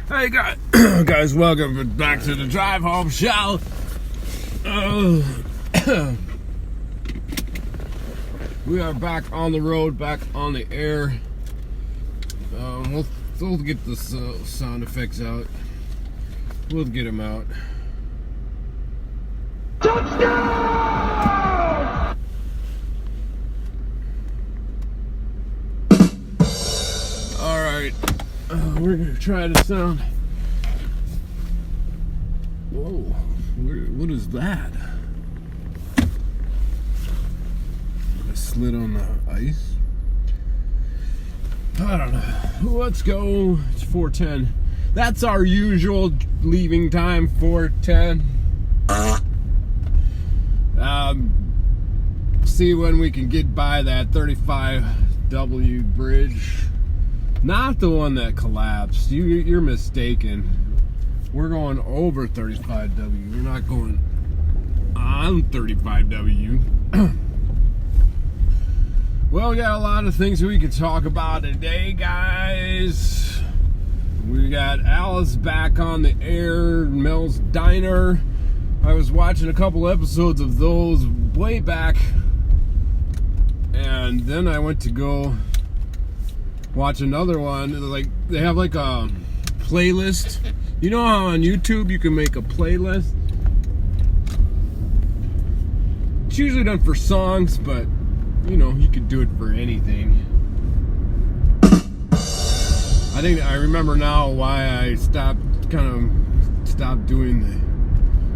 Hey guys, welcome back to the drive home show. We are back on the road, back on the air. We'll get the sound effects out. We'll get them out. Touchdown! All right, we're gonna try the sound. Whoa, what is that? I slid on the ice. I don't know. Let's go. It's 4:10. That's our usual leaving time, 4:10. See when we can get by that 35W bridge. Not the one that collapsed. You're mistaken. We're going over 35W. We're not going on 35W. Well, we got a lot of things we can talk about today, guys. We got Alice back on the air, Mel's Diner. I was watching a couple episodes of those way back, and then I went to go watch another one. Like, they have like a playlist. You know how on YouTube you can make a playlist? It's usually done for songs, but you know, you could do it for anything. I remember now why I stopped doing the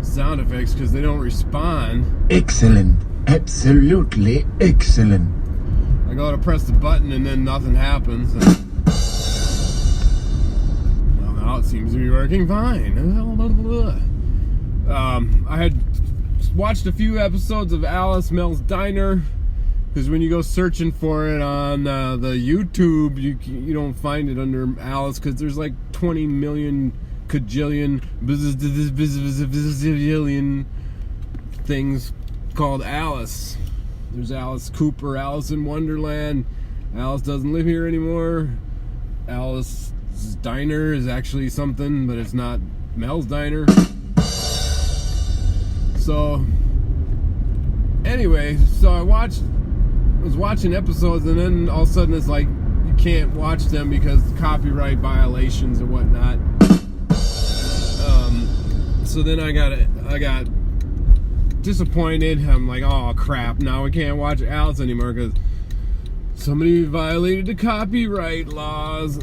sound effects, because they don't respond. Excellent. Absolutely excellent. I go to press the button and then nothing happens. Well, now it seems to be working fine. I had watched a few episodes of Alice Mel's Diner, because when you go searching for it on the YouTube, you don't find it under Alice, because there's like 20 million cajillion bazillion things called Alice. There's Alice Cooper, Alice in Wonderland. Alice doesn't live here anymore. Alice's Diner is actually something, but it's not Mel's Diner. So anyway, so I was watching episodes, and then all of a sudden it's like you can't watch them because copyright violations and whatnot. So then I got disappointed. I'm like, oh crap, now we can't watch Alice anymore because somebody violated the copyright laws.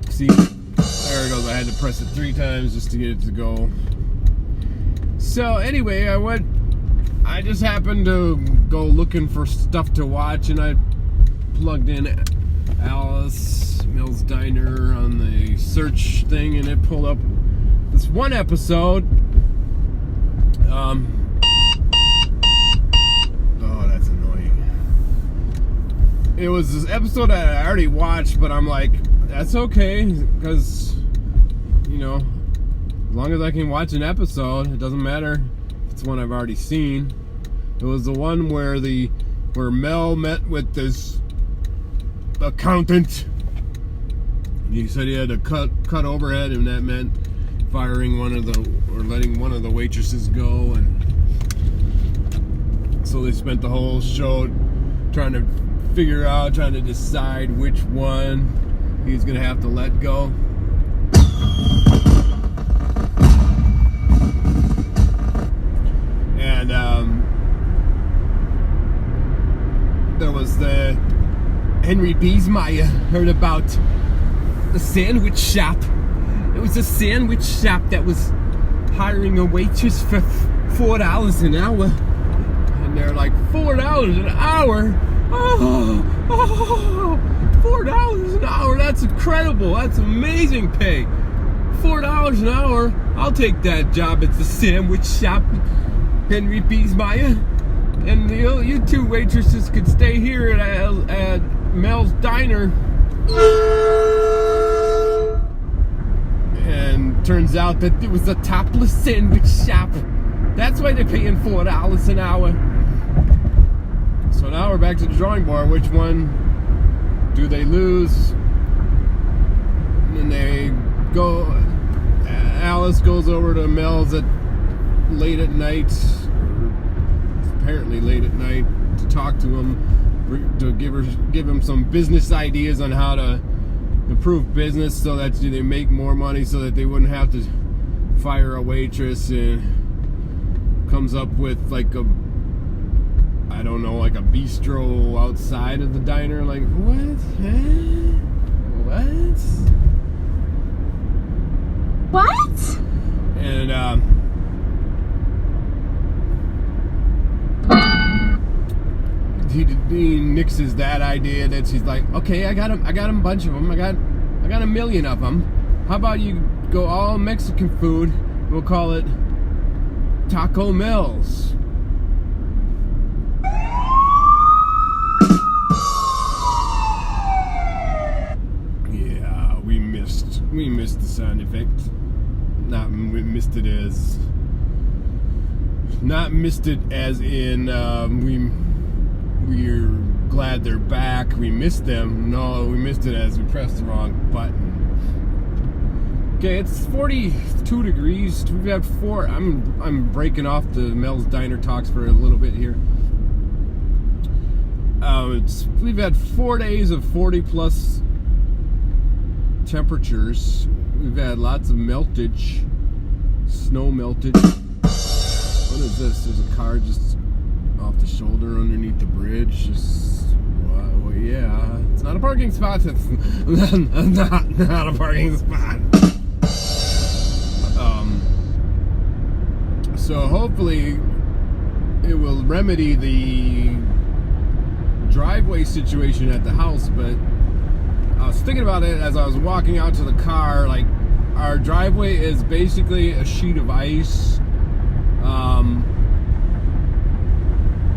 See, there it goes. I had to press it 3 times just to get it to go. So anyway, I just happened to go looking for stuff to watch, and I plugged in Alice Mel's Diner on the search thing, and it pulled up this one episode. Oh, that's annoying. It was this episode that I already watched, but I'm like, that's okay, because, you know, as long as I can watch an episode, it doesn't matter if it's one I've already seen. It was the one where Mel met with this accountant. He said he had to cut overhead, and that meant firing letting one of the waitresses go, and so they spent the whole show trying to decide which one he's gonna have to let go. And there was the Henry Biesmeyer heard about the sandwich shop. It was a sandwich shop that was hiring a waitress for $4 an hour. And they're like, $4 an hour? Oh, $4 an hour, that's incredible. That's amazing pay. $4 an hour, I'll take that job at the sandwich shop, Henry Biesmeyer. And you two waitresses could stay here at Mel's Diner. And turns out that it was a topless sandwich shop. That's why they're paying $4 an hour. So now we're back to the drawing board. Which one do they lose? And then they Alice goes over to Mel's late at night, apparently late at night, to talk to him, to give him some business ideas on how to improve business so that they make more money, so that they wouldn't have to fire a waitress, and comes up with like a bistro outside of the diner. Like, what? Huh? What? And he nixes that idea. That she's like, okay, I got a bunch of them. I got a million of them. How about you go all Mexican food? We'll call it Taco Mills. Yeah, we missed the sound effect. We missed it as in we're glad they're back. We missed them. No, we missed it as we pressed the wrong button. Okay, it's 42 degrees. We've had 4. I'm breaking off the Mel's Diner talks for a little bit here. We've had 4 days of 40 plus temperatures. We've had lots of meltage, snow meltage. What is this? There's a car just off the shoulder underneath the bridge. Just, well, yeah, it's not a parking spot. It's not a parking spot. So hopefully it will remedy the driveway situation at the house. But I was thinking about it as I was walking out to the car. Like, our driveway is basically a sheet of ice.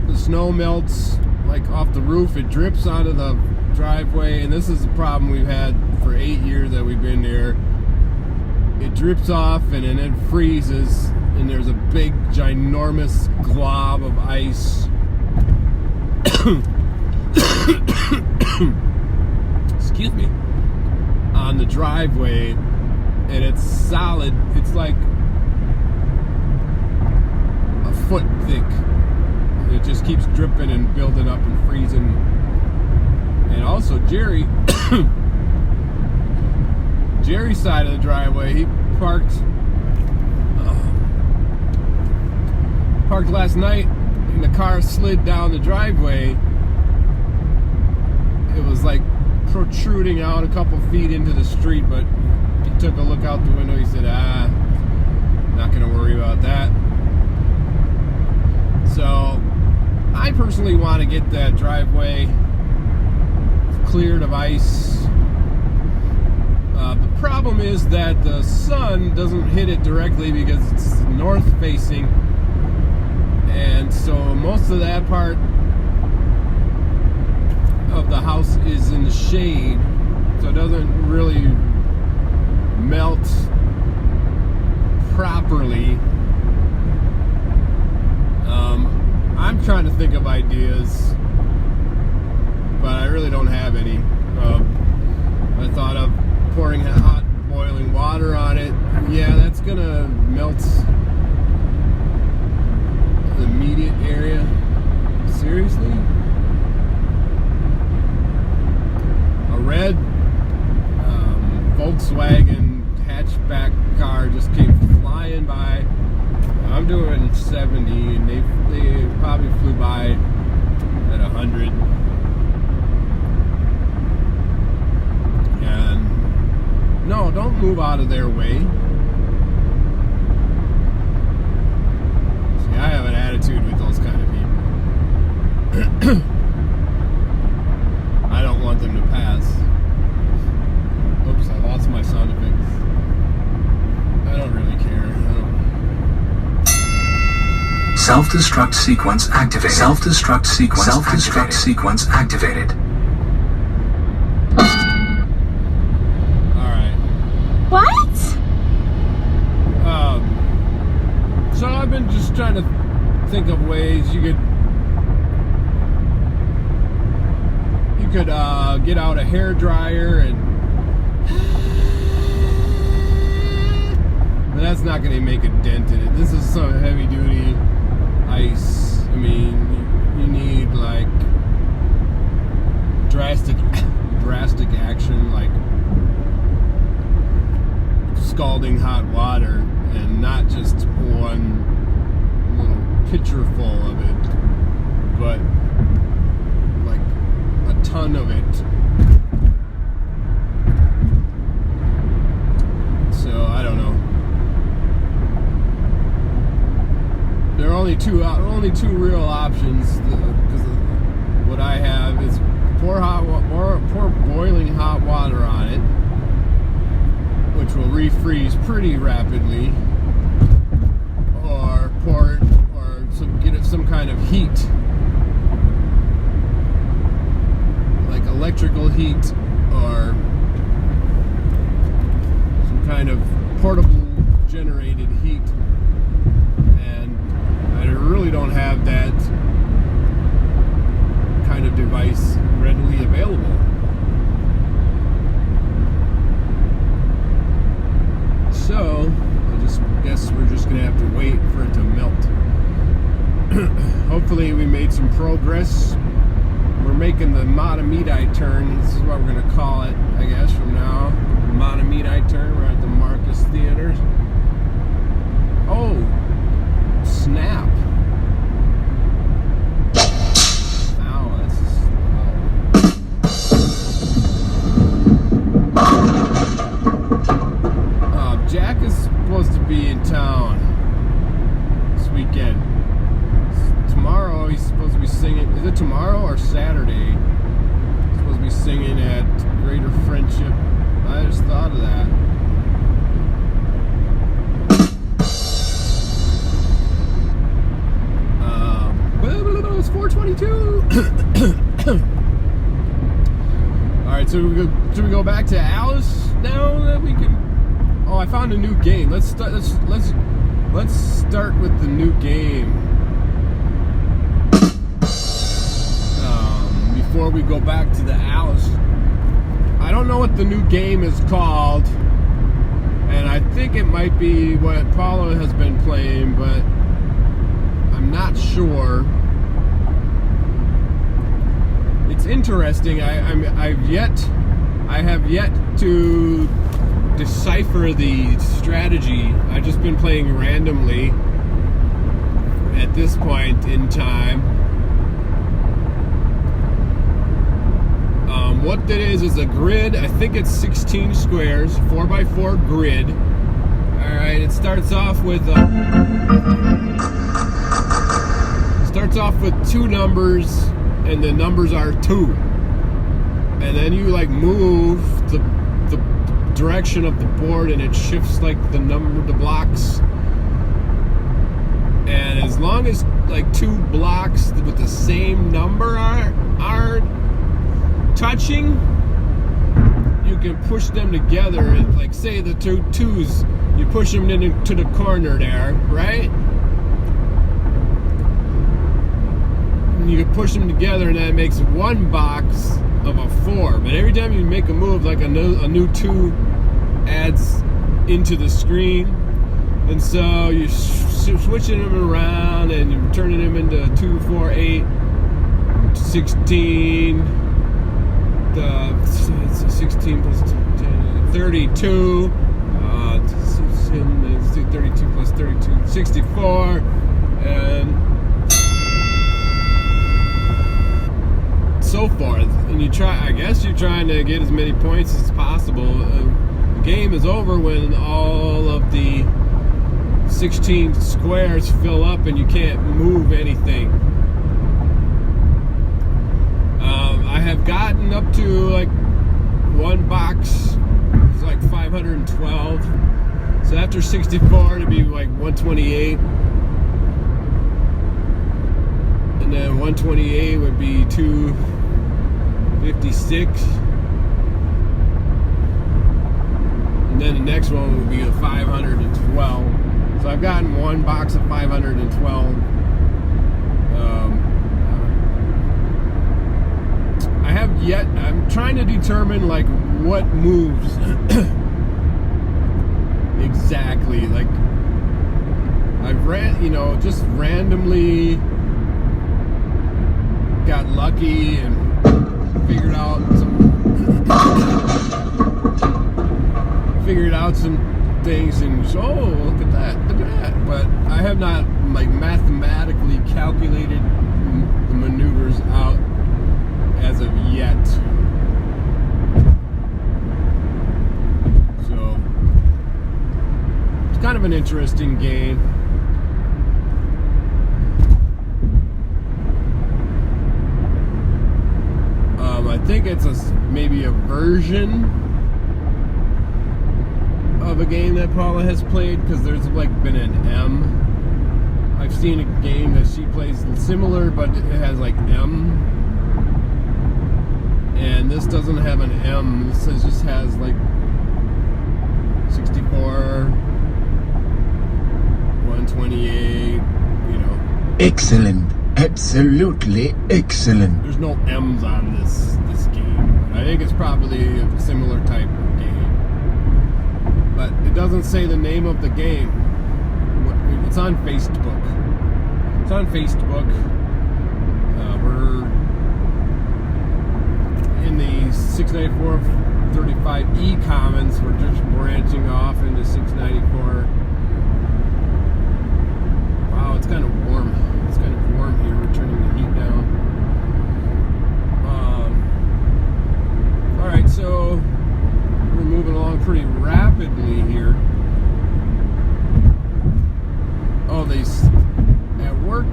The snow melts like off the roof. It drips onto the driveway, and this is a problem we've had for 8 years that we've been there. It drips off and then it freezes, and there's a big ginormous glob of ice excuse me, on the driveway, and it's solid. It's like a foot thick. It just keeps dripping and building up and freezing. And also Jerry's side of the driveway, he parked last night, and the car slid down the driveway. It was like protruding out a couple feet into the street, but he took a look out the window. He said, not gonna worry about that. So I personally want to get that driveway cleared of ice. The problem is that the sun doesn't hit it directly because it's north facing, and so most of that part of the house is in the shade, so it doesn't really melt properly. I'm trying to think of ideas, but I really don't have any. I thought of pouring hot boiling water on it. Yeah, that's gonna melt the immediate area. Seriously? A red Volkswagen hatchback car just came flying by. I'm doing 70, and they probably flew by at 100. And no, don't move out of their way. See, I have an attitude with those kind of people. I don't want them to pass. Oops, I lost my sound effects. I don't really care. Self-destruct sequence activated. Self-destruct sequence activated. Alright. What? So I've been just trying to think of ways you could get out a hairdryer and not going to make a dent in it. This is some heavy duty ice. I mean, you need like drastic action, like scalding hot water, and not just one little pitcher full of it, but like a ton of it. So I don't know. There are only two real options. Because what I have is pour boiling hot water on it, which will refreeze pretty rapidly, or get it some kind of heat, like electrical heat, or some kind of portable generated heat. And I really don't have that kind of device readily available. So I just guess we're just gonna have to wait for it to melt. Hopefully we made some progress. We're making the Mermaid turn. This is what we're gonna call it, I guess, from now. Mermaid turn. We're at the Marcus Theater. Oh, snap. Ow, that's Jack is supposed to be in town this weekend. Tomorrow he's supposed to be singing. Is it tomorrow or Saturday? He's supposed to be singing at Greater Friendship. I just thought of that. It's 4:22. All right, so should we go back to Alice now that we can? Oh, I found a new game. Let's start with the new game. Before we go back to the Alice, I don't know what the new game is called, and I think it might be what Paula has been playing, but I'm not sure. It's interesting. I have yet to decipher the strategy. I've just been playing randomly at this point in time. What that is a grid. I think it's 16 squares, 4x4 grid. All right, it starts off with two numbers, and the numbers are 2. And then you like move the direction of the board, and it shifts like the blocks. And as long as like 2 blocks with the same number are touching, you can push them together. And like say the 2 twos, you push them into the corner there, right? And you can push them together, and that makes 1 box of a 4. But every time you make a move, like a new 2 adds into the screen, and so you're switching them around, and you're turning them into 2, 4, 8, 16. 16 plus 10, 32. 32 plus 32, 64, and so forth. And you try. I guess you're trying to get as many points as possible. The game is over when all of the 16 squares fill up and you can't move anything. I have gotten up to like 1 box, it's like 512. So after 64, it'd be like 128. And then 128 would be 256. And then the next one would be a 512. So I've gotten 1 box of 512. I'm trying to determine like what moves exactly. Like just randomly got lucky and figured out some things, and look at that. But I have not like mathematically calculated the maneuvers out as of yet. So it's kind of an interesting game. I think it's maybe a version of a game that Paula has played, because there's like been an M. I've seen a game that she plays similar, but it has like M, and this doesn't have an M. This just has like 64, 128, Excellent. Absolutely excellent. There's no M's on this game. I think it's probably a similar type of game. But it doesn't say the name of the game. It's on Facebook. We're in the 694-35E Commons. We're just branching off into 694. Wow, it's kind of warm. It's kind of warm here. We're turning the heat down. Alright, so we're moving along pretty rapidly here. Oh, at work?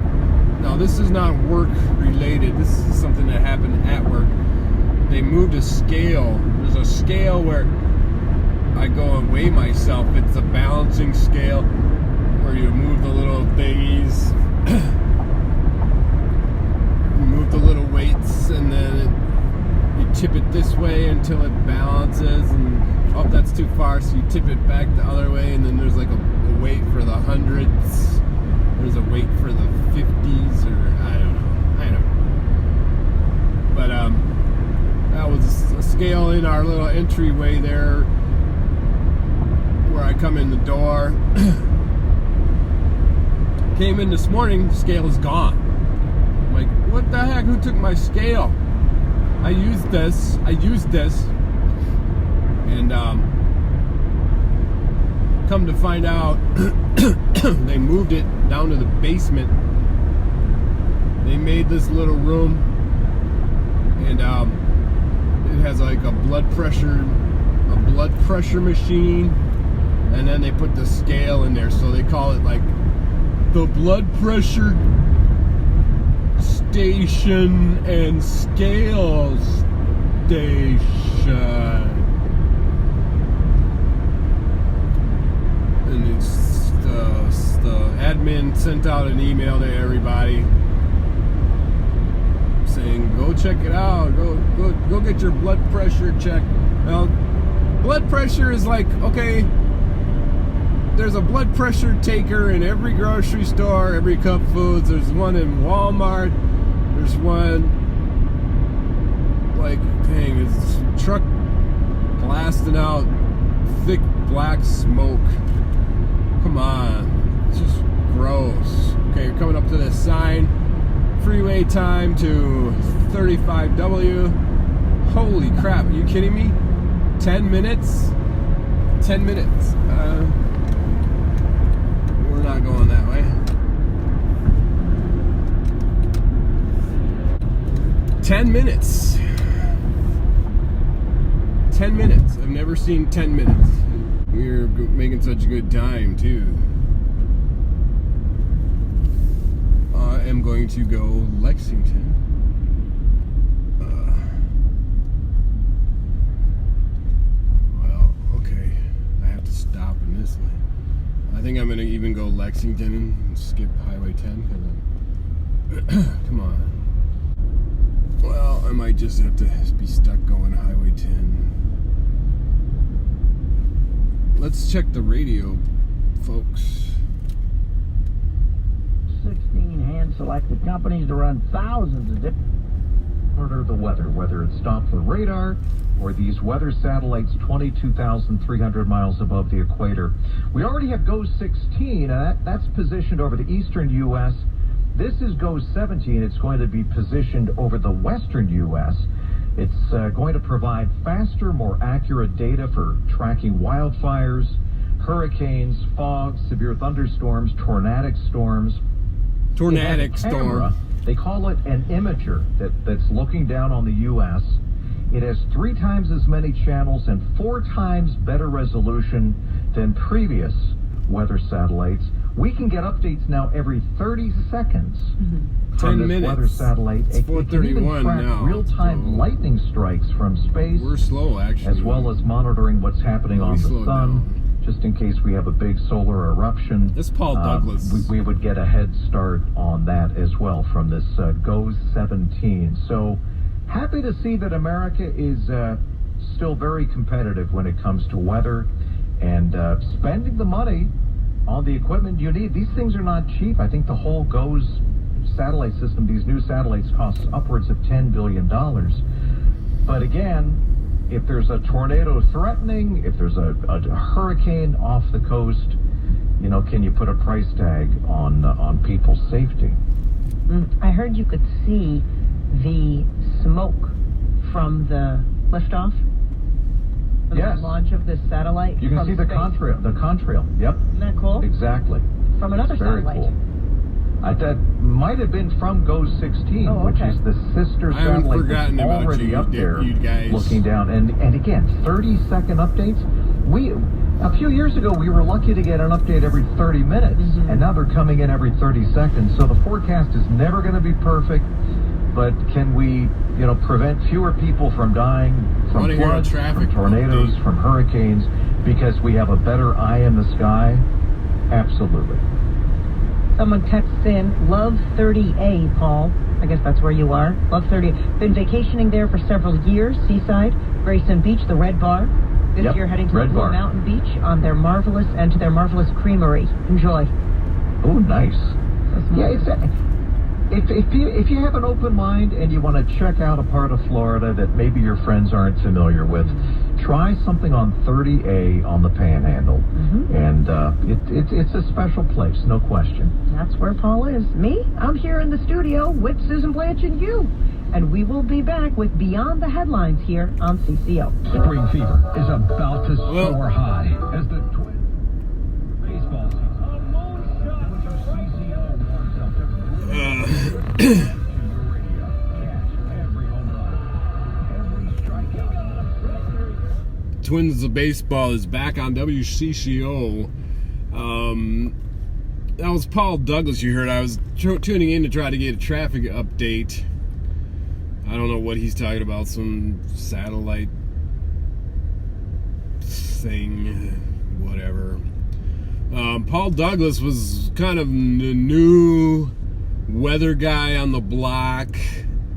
No, this is not work related. This is something that happened at work. They moved a scale. There's a scale where I go and weigh myself. It's a balancing scale where you move the little thingies. Move the little weights, and then you tip it this way until it balances, and that's too far, so you tip it back the other way, and then there's like a weight for the hundreds, there's a weight for the 50s, or I don't know. But that was a scale in our little entryway there where I come in the door. Came in this morning, the scale is gone. I'm like, what the heck? Who took my scale? I used this, and come to find out, they moved it down to the basement. They made this little room, and it has like a blood pressure machine, and then they put the scale in there, so they call it like the blood pressure station and scale station. And it's the admin sent out an email to everybody saying, go check it out, go get your blood pressure checked. Well, blood pressure is like, okay, there's a blood pressure taker in every grocery store, every Cup Foods. There's one in Walmart. There's one, like, dang, it's a truck blasting out thick black smoke. Come on. It's just gross. Okay, you're coming up to this sign. Freeway time to 35W. Holy crap, are you kidding me? 10 minutes? 10 minutes. We're not going that way. 10 minutes. 10 minutes. I've never seen 10 minutes. We're making such a good time, too. I am going to go Lexington. Well, okay. I have to stop in this lane. I think I'm going to even go Lexington and skip Highway 10. Come on. Well, I might just have to be stuck going Highway 10. Let's check the radio, folks. 16 hand-selected companies to run thousands of different order the weather, whether it's stopped for radar or these weather satellites 22,300 miles above the equator. We already have GOES 16, and that's positioned over the eastern U.S. This is GOES 17. It's going to be positioned over the western U.S. It's going to provide faster, more accurate data for tracking wildfires, hurricanes, fog, severe thunderstorms, tornadic storms. Tornadic storm. They call it an imager that's looking down on the U.S. It has 3 times as many channels and 4 times better resolution than previous weather satellites. We can get updates now every 30 seconds from 10 this minutes. weather satellite. It's It can even 4:31 track now, real-time so lightning strikes from space, We're slow, actually. as well as monitoring what's happening on the slowed sun, down. just in case we have a big solar eruption. This is Paul Douglas. We would get a head start on that as well from this GOES 17. So happy to see that America is still very competitive when it comes to weather and spending the money on the equipment you need. These things are not cheap. I think the whole GOES satellite system, these new satellites, cost upwards of $10 billion. But again, if there's a tornado threatening, if there's a hurricane off the coast, you know, can you put a price tag on people's safety? I heard you could see the smoke from the liftoff. From Yes. the launch of this satellite. You can from see the space. contrail. The contrail. Yep. Isn't that cool? Exactly. From another Very satellite. cool. That might have been from GOES 16, Oh, which okay. is the sister I haven't satellite forgotten that's about already you, up there, you guys. looking down. And again, 30-second updates. A few years ago, we were lucky to get an update every 30 minutes, and now they're coming in every 30 seconds. So the forecast is never going to be perfect, but can we, prevent fewer people from dying from Wanna hear a floods, traffic from tornadoes, update? from hurricanes, because we have a better eye in the sky? Absolutely. Someone texts in, love 30A, Paul. I guess that's where you are. Love 30. Been vacationing there for several years, seaside, Grayson Beach, the Red Bar. This Yep, year heading to Red Blue Bar. Mountain Beach on their marvelous creamery. Enjoy. Oh, nice. That's Yeah, if you have an open mind and you want to check out a part of Florida that maybe your friends aren't familiar with, try something on 30A on the Panhandle, and it's a special place, no question. That's where Paul is. Me, I'm here in the studio with Susan Blanche and you. And we will be back with Beyond the Headlines here on CCO. Spring fever is about to soar high as the Twins baseball season. CCO warms up to your radio. Catch every home run, every strikeout. Twins of Baseball is back on WCCO. That was Paul Douglas you heard. I was tuning in to try to get a traffic update. I don't know what he's talking about, some satellite thing, whatever. Paul Douglas was kind of the new weather guy on the block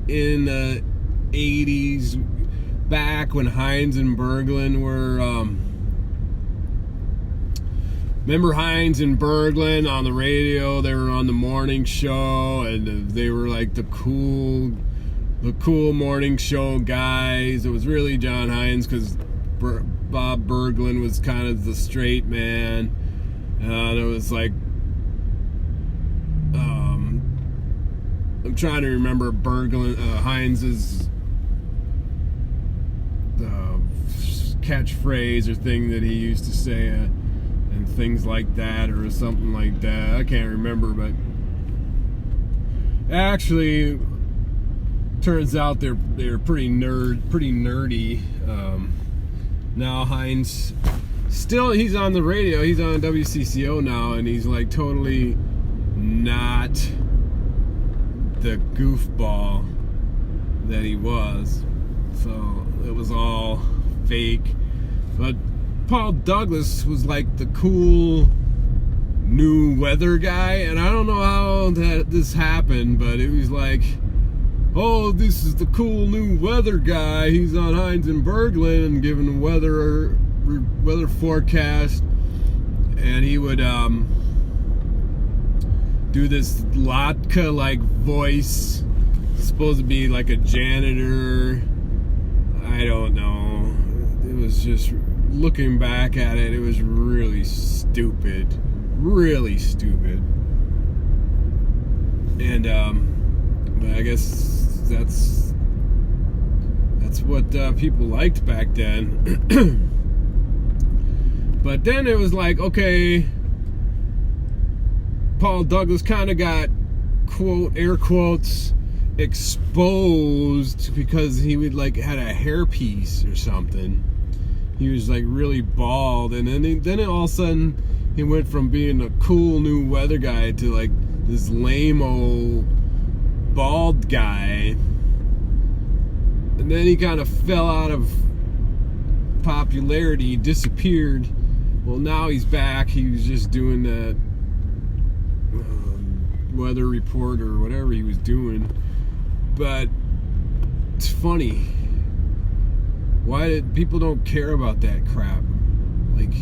in the 80s, back when Hines and Berglund were... remember Hines and Berglund on the radio? They were on the morning show, and they were like the cool morning show guys. It was really John Hines, because Bob Berglund was kind of the straight man, and it was like I'm trying to remember Hines's catchphrase or thing that he used to say, and things like that, or something like that. I can't remember, but actually, turns out they're pretty nerdy. Now Hines, he's on the radio. He's on WCCO now, and he's like totally not the goofball that he was. So it was all fake. But Paul Douglas was like the cool new weather guy, and I don't know how this happened, but it was like, oh, this is the cool new weather guy. He's on Hines and Berglund giving the weather forecast, and he would do this Latka-like voice. It's supposed to be like a janitor. I don't know. was just, looking back at it, it was really stupid. Really stupid. And, but I guess that's what people liked back then. But then it was like, okay, Paul Douglas kind of got, quote, air quotes, exposed because he would like had a hairpiece or something. He was like really bald, and then all of a sudden he went from being a cool new weather guy to like this lame old bald guy. And then he kind of fell out of popularity, disappeared. Well, now he's back. He was just doing that weather report or whatever he was doing. But it's funny. Why did people don't care about that crap? Like,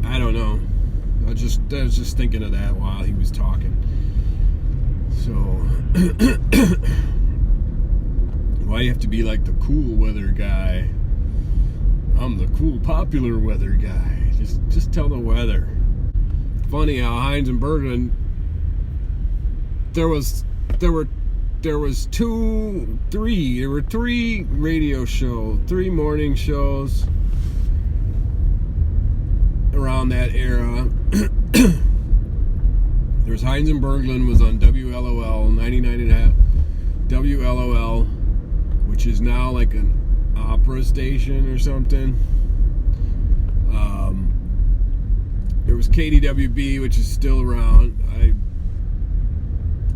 I don't know. I was just thinking of that while he was talking. So why you have to be like the cool weather guy? I'm the cool popular weather guy. Just tell the weather. Funny how Hines and Berglund, there were three radio shows, 3 morning shows around that era. There's Hines and Berglund was on WLOL 99.5, WLOL, which is now like an opera station or something. There was KDWB, which is still around. I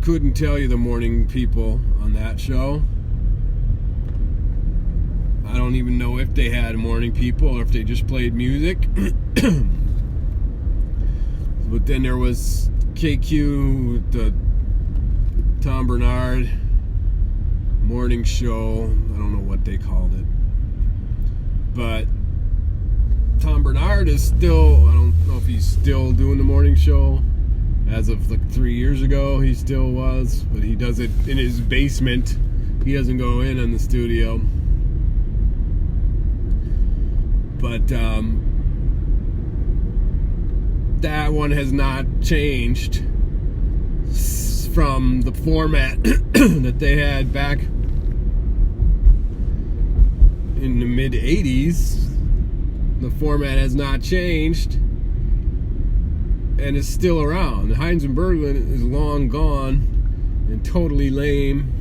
couldn't tell you the morning people on that show. I don't even know if they had morning people or if they just played music. But then there was KQ, the Tom Bernard morning show. I don't know what they called it. But Tom Bernard is still, I don't know if he's still doing the morning show. As of like 3 years ago, he still was, but he does it in his basement. He doesn't go in the studio. But that one has not changed from the format that they had back in the mid 80s. The format has not changed. And is still around. Hines and Berglund is long gone and totally lame.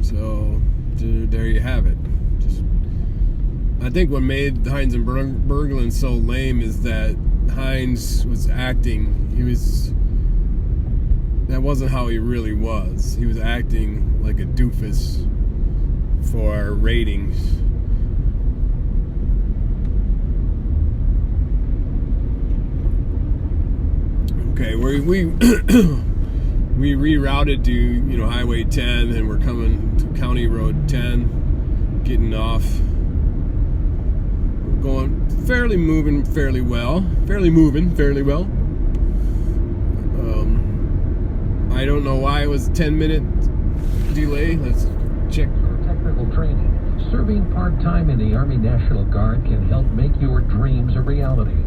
So there you have it. I think what made Hines and Berglund so lame is that Hines was acting. That wasn't how he really was. He was acting like a doofus for ratings. Okay, we rerouted to Highway 10, and we're coming to County Road 10, getting off. We're going fairly well. I don't know why it was a 10-minute delay. Let's check. Technical training. Serving part-time in the Army National Guard can help make your dreams a reality.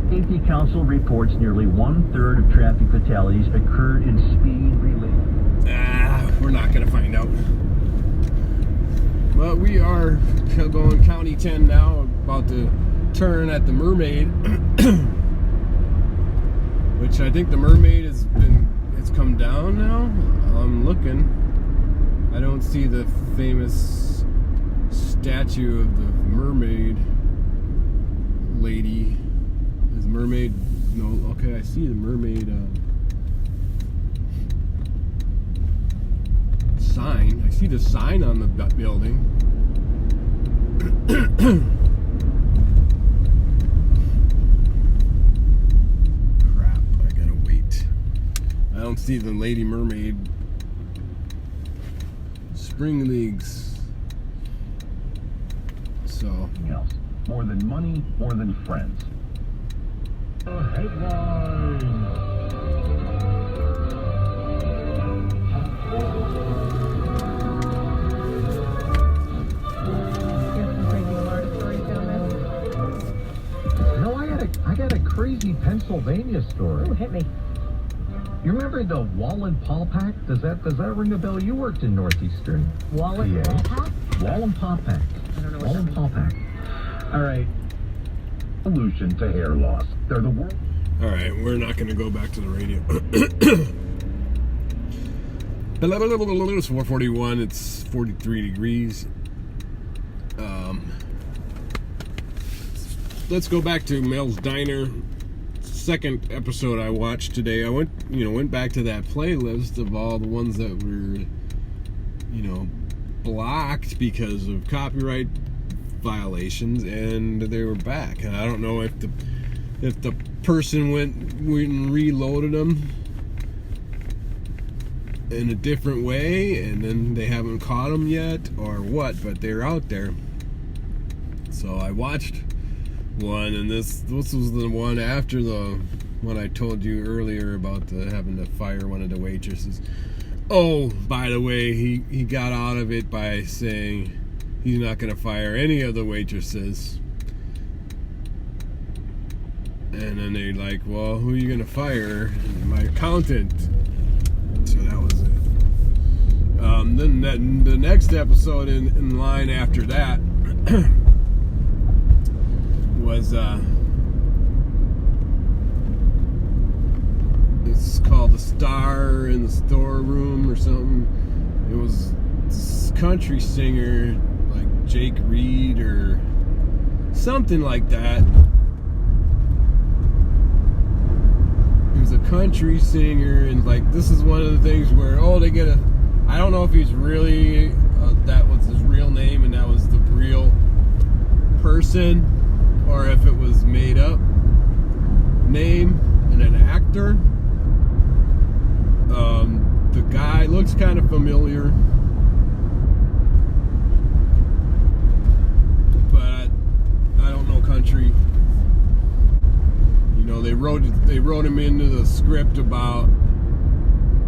Safety Council reports nearly 1/3 of traffic fatalities occurred in speed-related. We're not going to find out. But we are going County 10 now, about to turn at the Mermaid. Which I think the Mermaid it's come down now. I'm looking. I don't see the famous statue of the mermaid lady. Is Mermaid? No. Okay, I see the Mermaid sign. I see the sign on the building. Crap! I gotta wait. I don't see the Lady Mermaid. Spring Leagues. So. Else. More than money, more than friends. Headlines. crazy Pennsylvania story. Ooh, hit me. You remember the Wallenpaupack? Does that ring a bell? You worked in northeastern Wallet, PA. Walpack? Wallenpaupack. I don't know what that means. Wallenpaupack. All right. Solution to hair loss. They're the world. All right, we're not going to go back to the radio. It's 4:41. It's 43 degrees. Let's go back to Mel's Diner. Second episode I watched today. I went back to that playlist of all the ones that were, blocked because of copyright violations, and they were back. And I don't know if the person went and reloaded them in a different way, and then they haven't caught them yet, or what. But they're out there. So I watched one, and this was the one after the one I told you earlier about having to fire one of the waitresses. Oh, by the way, he got out of it by saying he's not going to fire any of the waitresses. And then they're like, well, who are you going to fire? My accountant. So that was it. Then the next episode in line after that was it's called The Star in the Storeroom or something. It was this country singer like Jake Reed or something like that. He was a country singer, and like this is one of the things where they get a. I don't know if he's really that was his real name and that was the real person, or if it was made up name and an actor. The guy looks kind of familiar, but I don't know country. They wrote him into the script about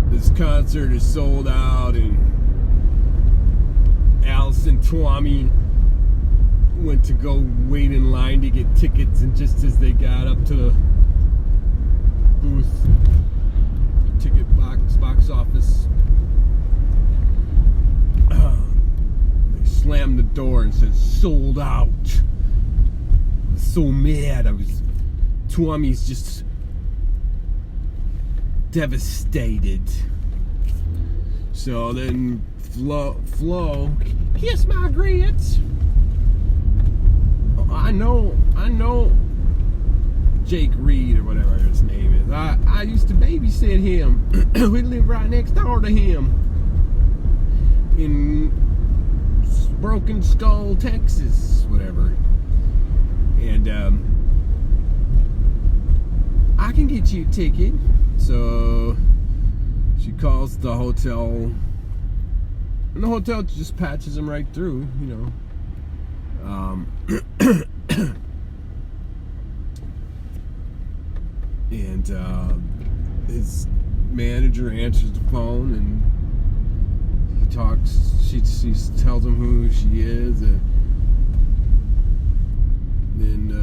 this concert is sold out, and Alice and Twommy went to go wait in line to get tickets, and just as they got up to the booth, the ticket box office, they slammed the door and said sold out. I was so mad. Twommy's just devastated. So then Flo, kiss my grits. I know Jake Reed or whatever his name is. I used to babysit him. We lived right next door to him in Broken Skull, Texas, whatever. And I can get you a ticket. So she calls the hotel, and the hotel just patches him right through, and his manager answers the phone, and he talks. She tells him who she is, and then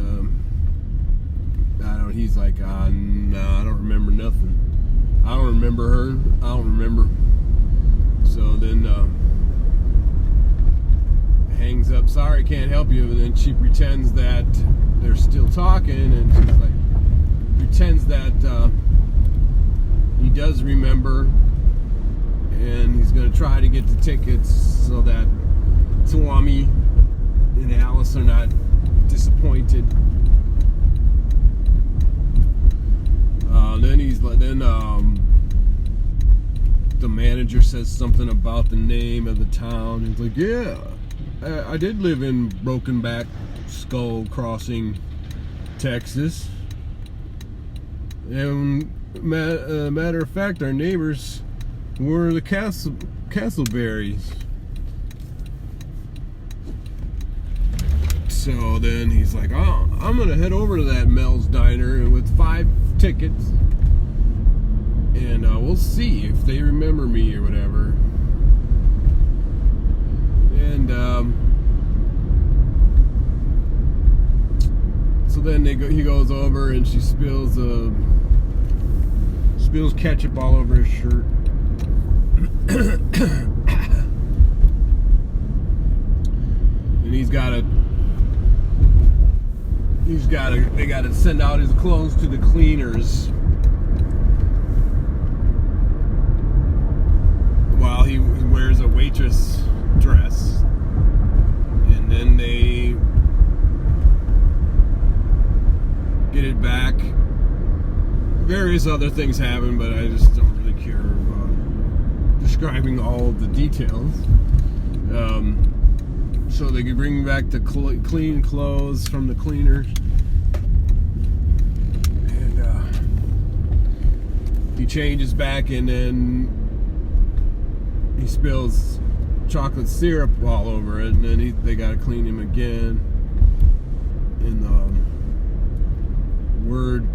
he's like, no, I don't remember nothing. I don't remember her. I don't remember. So then hangs up. Sorry, can't help you. And then she pretends that they're still talking, and she's like, pretends that he does remember, and he's going to try to get the tickets so that Twommy and Alice are not disappointed. Then the manager says something about the name of the town. He's like, yeah, I did live in Brokenback Skull Crossing, Texas. And matter of fact, our neighbors were the Castleberries. So then he's like, oh, I'm gonna head over to that Mel's Diner with 5 tickets, and we'll see if they remember me or whatever. And so then he goes over and she spills ketchup all over his shirt. And they gotta send out his clothes to the cleaners while he wears a waitress dress. And then they get it back. Various other things happen, but I just don't really care about describing all of the details. So they can bring back the clean clothes from the cleaner, and he changes back, and then he spills chocolate syrup all over it, and then they gotta clean him again. And word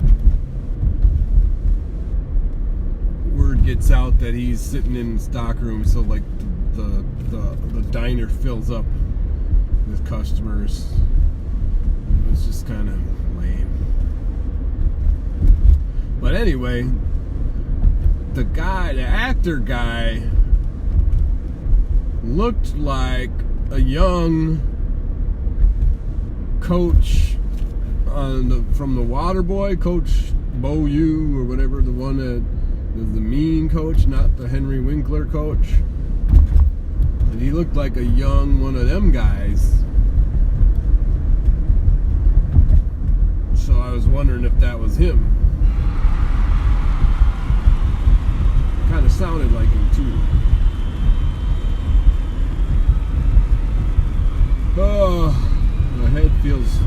gets out that he's sitting in the stockroom, so like the diner fills up with customers. It was just kind of lame. But anyway, the actor guy looked like a young coach from the Waterboy, Coach Bo Yu or whatever, the one that was the mean coach, not the Henry Winkler coach. And he looked like a young one of them guys. So I was wondering if that was him. Kind of sounded like him too. Oh, my head feels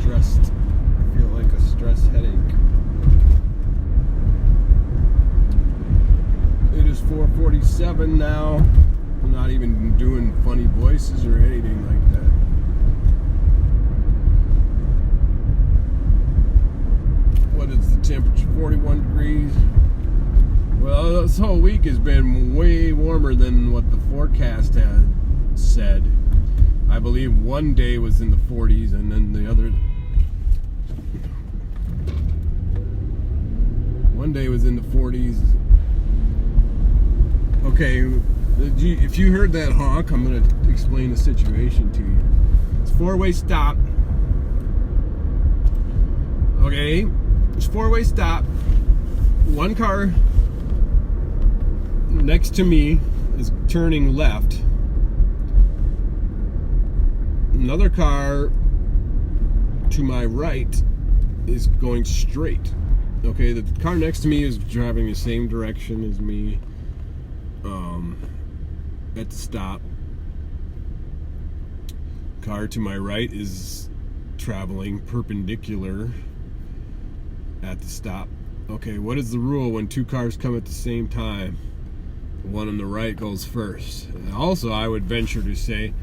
stressed. I feel like a stress headache. It is 4:47 now. I'm not even doing funny voices or anything like that. What is the temperature? 41 degrees. Well, this whole week has been way warmer than what the forecast had said. I believe one day was in the 40s, and then the other one day was in the 40s. Okay, if you heard that honk, I'm going to explain the situation to you. It's a four-way stop. Okay, it's a four-way stop. One car next to me is turning left. Another car to my right is going straight. Okay, the car next to me is driving the same direction as me at the stop. Car to my right is traveling perpendicular at the stop. Okay, what is the rule when two cars come at the same time? The one on the right goes first. And also, I would venture to say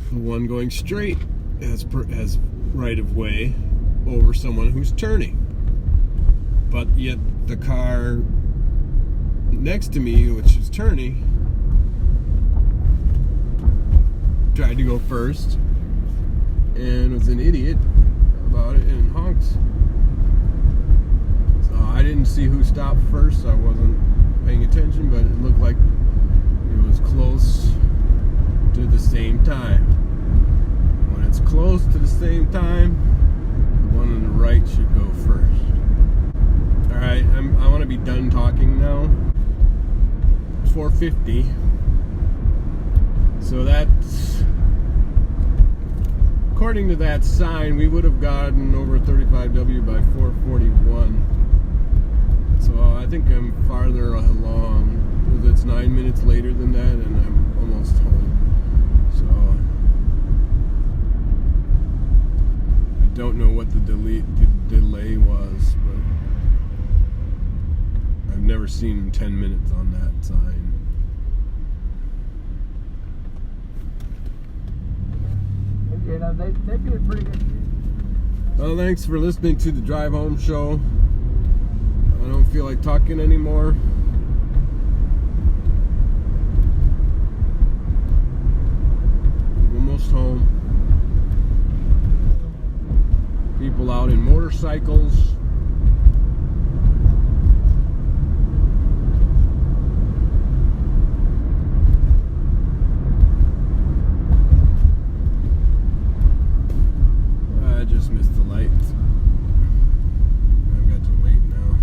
the one going straight has right of way over someone who's turning. But yet the car next to me, which is turning, tried to go first and was an idiot about it and honked. So I didn't see who stopped first. I wasn't paying attention, but it looked like it was close to the same time. When it's close to the same time, the one on the right should go first. Alright, I want to be done talking now. It's 4:50. So that's, according to that sign, we would have gotten over 35W by 4:41. So I think I'm farther along, because it's 9 minutes later than that, and I'm almost home. So I don't know what the delay was, but I've never seen 10 minutes on that sign. You know, they do a pretty good. Well, thanks for listening to the Drive Home Show. I don't feel like talking anymore. I'm almost home. people out in motorcycles. I just missed the light. I've got to wait now.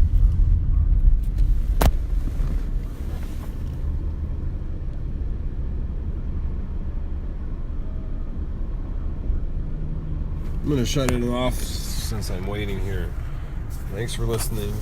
I'm gonna shut it off since I'm waiting here. Thanks for listening.